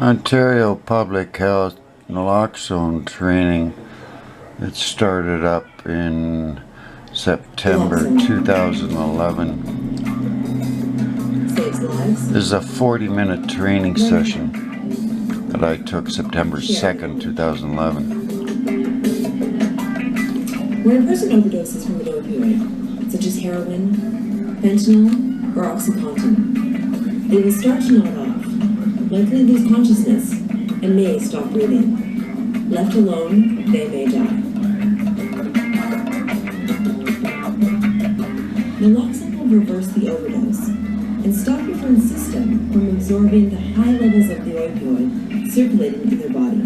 Ontario Public Health naloxone training. It started up in September 2011. This is a 40-minute training session that I took September 2nd, 2011. When a person overdoses from an opioid, such as heroin, fentanyl, or OxyContin, they will start to nod off, likely lose consciousness, and may stop breathing. Left alone, they may die. Naloxone will reverse the overdose and stop your friend's system from absorbing the high levels of the opioid circulating in their body.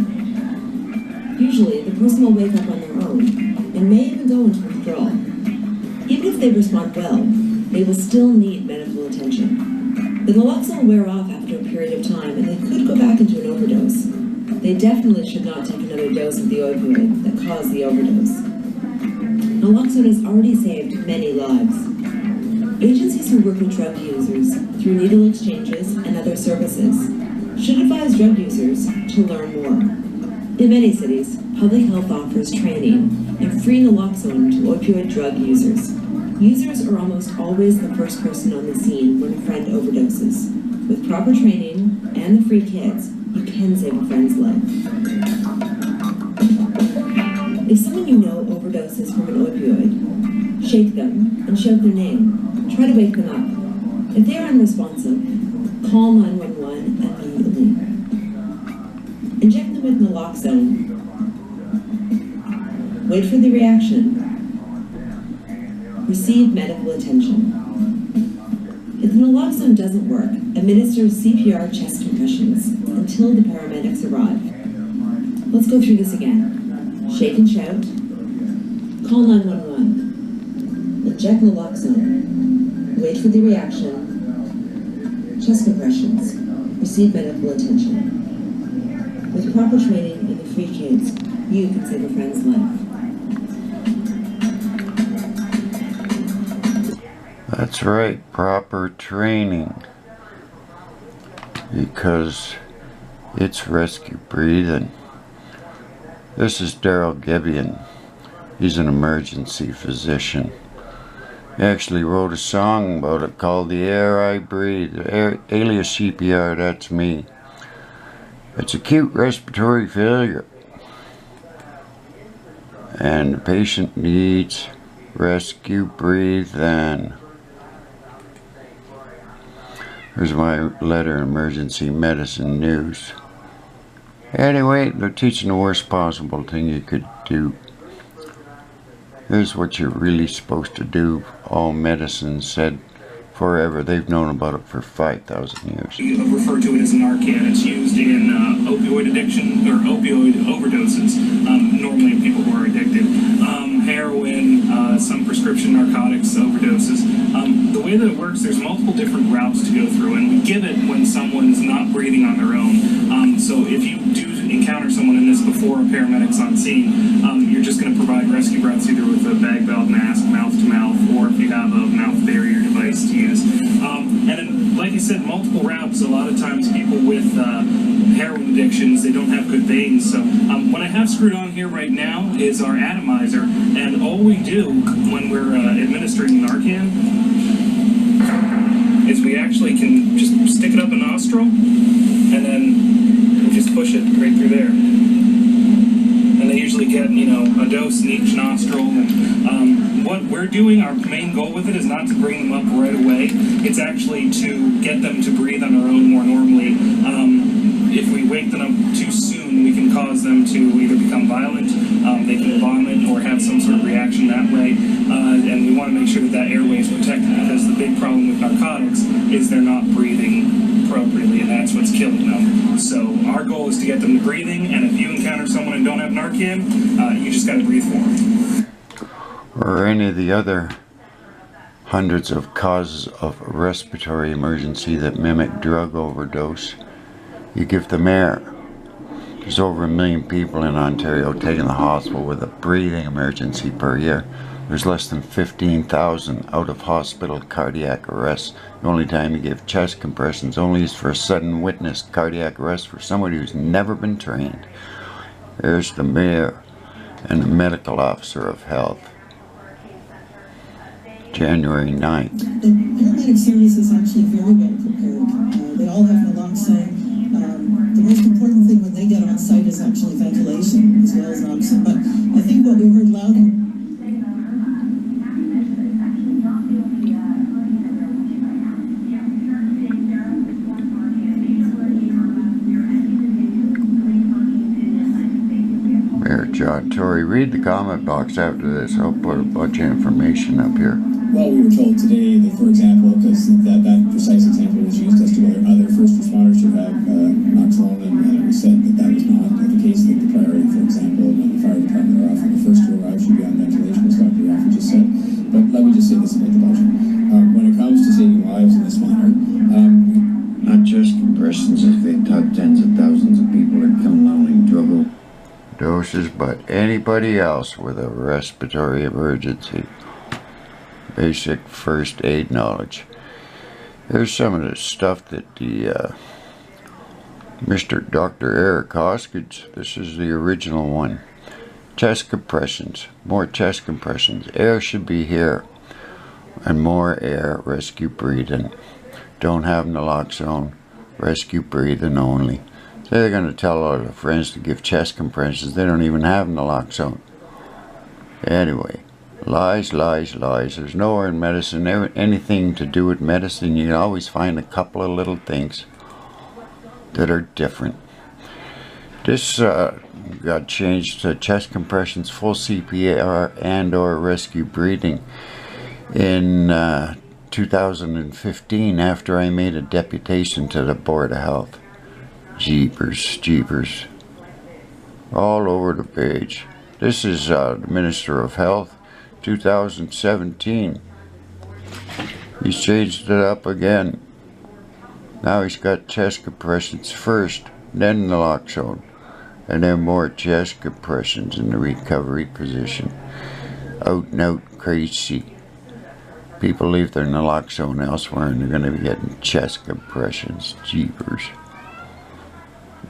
Usually, the person will wake up on their own and may even go into withdrawal. Even if they respond well, they will still need medical attention. The naloxone will wear off after a period of time and they could go back into an overdose. They definitely should not take another dose of the opioid that caused the overdose. Naloxone has already saved many lives. Agencies who work with drug users through needle exchanges and other services should advise drug users to learn more. In many cities, public health offers training and free naloxone to opioid drug users. Users are almost always the first person on the scene when a friend overdoses. With proper training and the free kits, you can save a friend's life. If someone you know overdoses from an opioid, shake them and shout their name. Try to wake them up. If they are unresponsive, call 911 immediately. Inject them with naloxone. Wait for the reaction. Receive medical attention. If the naloxone doesn't work, administer CPR chest compressions until the paramedics arrive. Let's go through this again. Shake and shout. Call 911. Inject naloxone. Wait for the reaction. Chest compressions. Receive medical attention. With proper training and the free kits, you can save a friend's life. That's right, proper training. Because it's rescue breathing. This is Daryl Gibeon. He's an emergency physician. He actually wrote a song about it called The Air I Breathe, alias CPR, that's me. It's acute respiratory failure. And the patient needs rescue breathing. Here's my letter, Emergency Medicine News. Anyway, they're teaching the worst possible thing you could do. Here's what you're really supposed to do. All medicine said forever. They've known about it for 5,000 years. We refer to it as Narcan. It's used in opioid addiction or opioid overdoses, normally in people who are addicted. Heroin, some prescription narcotics overdoses. The way that it works, there's multiple different routes to go through, and we give it when someone's not breathing on their own. So if you do encounter someone in this before a paramedic's on scene, you're just going to provide rescue breaths either with a bag valve mask, mouth to mouth, or if you have a mouth barrier device to use. And then, like I said, multiple routes. A lot of times people with heroin addictions, they don't have good veins. So what I have screwed on here right now is our atomizer, and all we do when we're administering Narcan is we actually can just stick it up a nostril, and then we just push it right through there. And they usually get, a dose in each nostril. What we're doing, our main goal with it is not to bring them up right away. It's actually to get them to breathe on their own more normally. If we wake them up too soon, we can cause them to either become violent, they can vomit, or have some sort of reaction that way. And we want to make sure that that airway is protected, because the big problem with narcotics is they're not breathing appropriately, and that's what's killing them. So our goal is to get them to breathing, and if you encounter someone and don't have Narcan, you just got to breathe for them. Or any of the other hundreds of causes of respiratory emergency that mimic drug overdose, you give them air. There's over 1 million people in Ontario taking the hospital with a breathing emergency per year. There's less than 15,000 out-of-hospital cardiac arrests. The only time you give chest compressions only is for a sudden witness cardiac arrest for somebody who's never been trained. There's the mayor and the medical officer of health. January 9th. The paramedic service is actually very well prepared. They all have naloxone. The most important thing when they get on site is actually ventilation as well as oxygen. But I think what we heard loud and Mayor John Tory, read the comment box after this. I'll put a bunch of information up here. Well, we were told today that, for example, because that precise example was used as to whether other first responders should have naloxone, and it was said that that was not the case, that the priority, for example, when the fire department are often the first to arrive should be on ventilation, as Dr. Yaffe just said. But let me just say this about the budget. When it comes to saving lives in this manner, Not chest compressions, if they taught tens of thousands of people that come knowing drug doses, but anybody else with a respiratory emergency. Basic first aid knowledge. Here's some of the stuff that the Mr. Dr. Eric Hoskins, this is the original one. Chest compressions, more chest compressions. Air should be here, and more air, rescue breathing. Don't have naloxone, rescue breathing only. So they're going to tell all their friends to give chest compressions. They don't even have naloxone. Anyway. Lies, lies, lies. There's nowhere in medicine, anything to do with medicine, you can always find a couple of little things that are different. This got changed to chest compressions, full CPR and or rescue breathing in 2015 after I made a deputation to the Board of Health. Jeepers, jeepers. All over the page. This is the Minister of Health. 2017. He's changed it up again. Now he's got chest compressions first, then naloxone, and then more chest compressions in the recovery position. Out and out crazy. People leave their naloxone elsewhere and they're going to be getting chest compressions. Jeepers.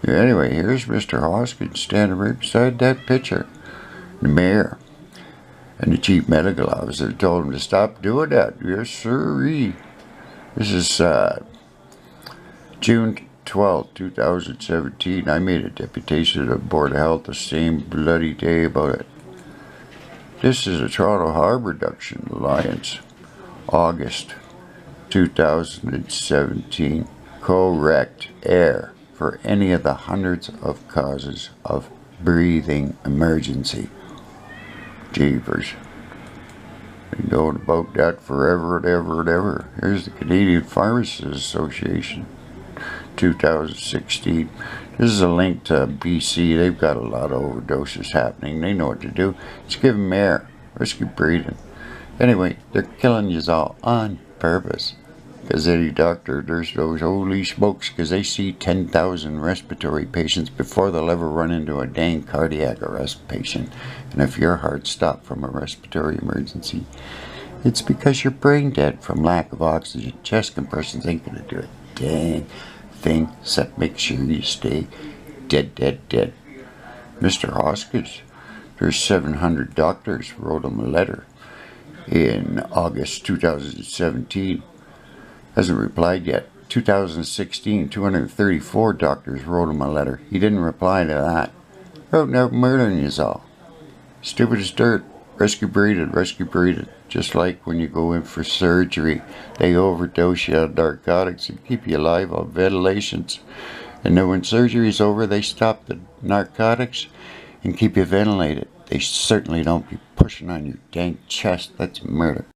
Yeah, anyway, here's Mr. Hoskins standing right beside that picture. The mayor. And the chief medical officer told him to stop doing that. Yes, sirree. This is June 12, 2017. I made a deputation to the Board of Health the same bloody day about it. This is the Toronto Harm Reduction Alliance. August 2017. Correct air for any of the hundreds of causes of breathing emergency. Jeepers. Been going about that forever and ever and ever. Here's the Canadian Pharmacists Association, 2016. This is a link to BC. They've got a lot of overdoses happening. They know what to do. Just give them air. Risky breathing. Anyway, they're killing you all on purpose. Because any doctor, there's those holy smokes, because they see 10,000 respiratory patients before they'll ever run into a dang cardiac arrest patient. And if your heart stopped from a respiratory emergency, it's because you're brain dead from lack of oxygen. Chest compressions ain't going to do a dang thing except make sure you stay dead, dead, dead. Mr. Hoskins, there's 700 doctors wrote him a letter in August 2017. Hasn't replied yet. 2016, 234 doctors wrote him a letter. He didn't reply to that. Oh, now murdering is all. Stupid as dirt. Rescue breathing. Just like when you go in for surgery, they overdose you on narcotics and keep you alive on ventilations. And then when surgery's over, they stop the narcotics and keep you ventilated. They certainly don't be pushing on your dang chest. That's murder.